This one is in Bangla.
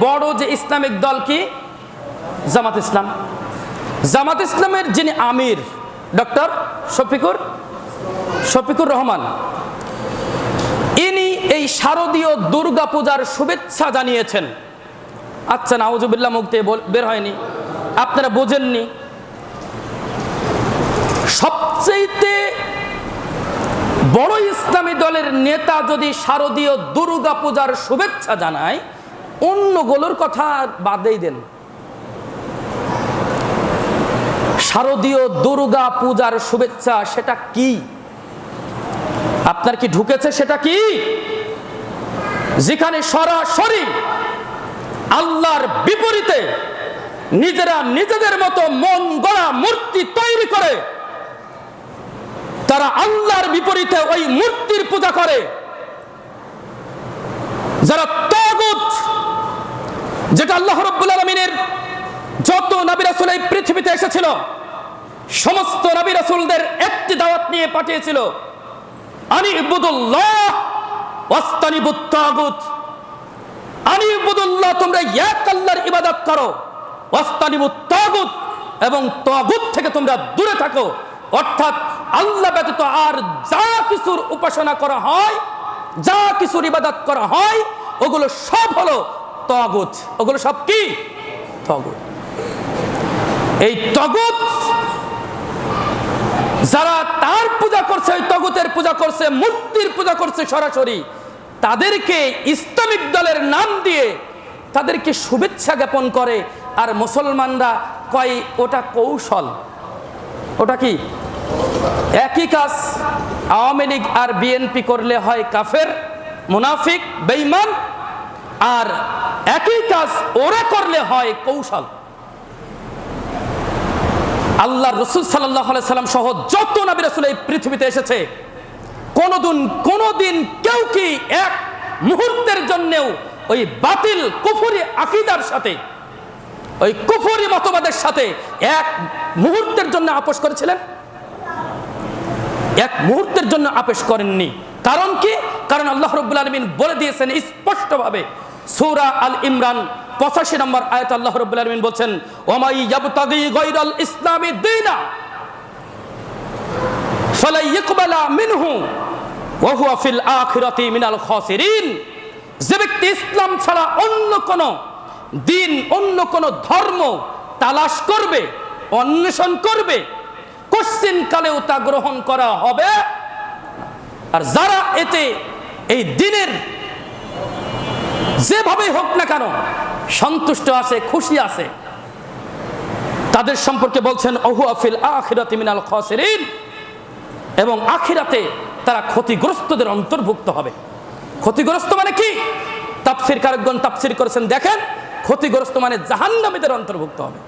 বড় যে ইসলামিক দল কি? জামাত ইসলাম। জামাত ইসলামের যিনি আমির ডক্টর শফিকুর রহমান, ইনি এই শারদীয় দুর্গা পূজার শুভেচ্ছা জানিয়েছেন। আচ্ছা, নাউজুবিল্লাহ মুখ দিয়ে বের হয়নি, আপনারা বোঝেননি। সবচেয়ে বড় ইসলামী দলের নেতা যদি শারদীয় দুর্গা পূজার শুভেচ্ছা জানায়, অন্যগুলোর কথা বাদেই দেন। শারদীয় দুর্গা পূজার শুভেচ্ছা সেটা কি? আপনার কি ঢুকেছে? সেটা কি? যেখানে সরাসরি আল্লাহর বিপরীতে নিজেরা নিজেদের মতো মন গড়া মূর্তি তৈরি করে তারা আল্লাহর বিপরীতে ওই মূর্তির পূজা করে। যারা তাগুত, যেটা আল্লাহ রাব্বুল আলামিনের যত নবী রাসূল এই পৃথিবীতে এসেছিল সমস্ত নবী রাসূলদের একটি দাওয়াত নিয়ে পাঠিয়েছিল, আনি ইবুদুল্লাহ ওয়াস্তানিবুত তাগুত। আনি ইবুদুল্লাহ, তোমরা এক আল্লাহর ইবাদত করো, ওয়াস্তানিবুত তাগুত, এবং তাগুত থেকে তোমরা দূরে থাকো। অর্থাৎ আল্লাহ ব্যতীত আর যা কিছুর উপাসনা করা হয়, যা কিছুর ইবাদত করা হয়, ওগুলো সব হলো তাগুত। ওগুলো সব কি? তাগুত। এই তাগুত যারা তার পূজা করছে, ওই তাগুতের পূজা করছে, মূর্তির পূজা করছে সরাসরি, তাদেরকে ইসলামিক দলের নাম দিয়ে তাদেরকে শুভেচ্ছা জ্ঞাপন করে। আর মুসলমানরা কয় ওটা কৌশল। ওটা কি? একই কাজ আওয়ামী লীগ আর বিএনপি করলে হয় কাফের, মুনাফিক, বেঈমান, আর একই কাজ ওরা করলে হয় কৌশল। আল্লাহ রসুল সাল্লাল্লাহু আলাইহি সাল্লাম সহ যত নবী রাসূল এই পৃথিবীতে এসেছে, কোনদিন কেউ কি এক মুহূর্তের জন্যও ওই বাতিল কুফরি আকীদার সাথে, ওই কুফরি মতবাদের সাথে এক মুহূর্তের জন্য আপোষ করেছিলেন? এক মুহূর্তের জন্য আপোষ করেননি। কারণ কি? কারণ আল্লাহ রাব্বুল আলামিন বলে দিয়েছেন স্পষ্টভাবে, সূরা আল ইমরান 85 নম্বর আয়াত আল্লাহ রাব্বুল আলামিন বলছেন, ওয়ামাই ইয়াবতাগি গায়রাল ইসলামি দীনা ফালা ইকবালা মিনহু ওয়া হুয়া ফিল আখিরাতি মিনাল খাসিরিন। যে ব্যক্তি ইসলাম ছাড়া অন্য কোন দিন, অন্য কোন ধর্ম তালাশ করবে, অন্বেষণ করবে, কোশ্চিন কালেও তা গ্রহণ করা হবে। আর যারা এতে এই দিনের যেভাবে হোক না কেন সন্তুষ্ট আছে, খুশি আছে, তাদের সম্পর্কে বলছেন ওহুয়া ফিল আখিরাতি মিনাল খাসিরিন, এবং আখিরাতে তারা ক্ষতিগ্রস্তদের অন্তর্ভুক্ত হবে। ক্ষতিগ্রস্ত মানে কি? তাফসীরকারগণ তাফসীর করেছেন, দেখেন, ক্ষতিগ্রস্ত মানে জাহান্নামীদের অন্তর্ভুক্ত হবে।